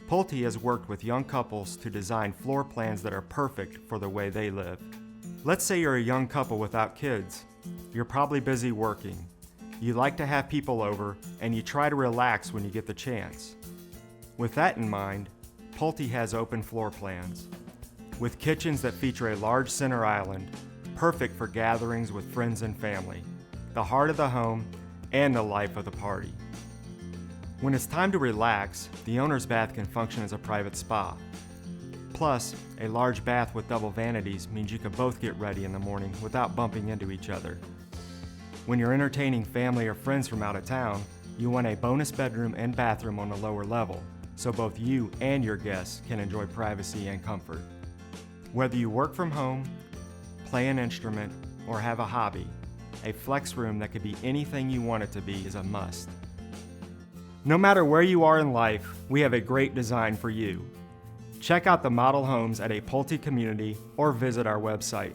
Pulte has worked with young couples to design floor plans that are perfect for the way they live. Let's say you're a young couple without kids. You're probably busy working. You like to have people over, and you try to relax when you get the chance. With that in mind, Pulte has open floor plans, with kitchens that feature a large center island, perfect for gatherings with friends and family, the heart of the home, and the life of the party. When it's time to relax, the owner's bath can function as a private spa. Plus, a large bath with double vanities means you can both get ready in the morning without bumping into each other. When you're entertaining family or friends from out of town, you want a bonus bedroom and bathroom on the lower level, so both you and your guests can enjoy privacy and comfort. Whether you work from home, play an instrument, or have a hobby, a flex room that could be anything you want it to be is a must. No matter where you are in life, we have a great design for you. Check out the model homes at a Pulte community or visit our website.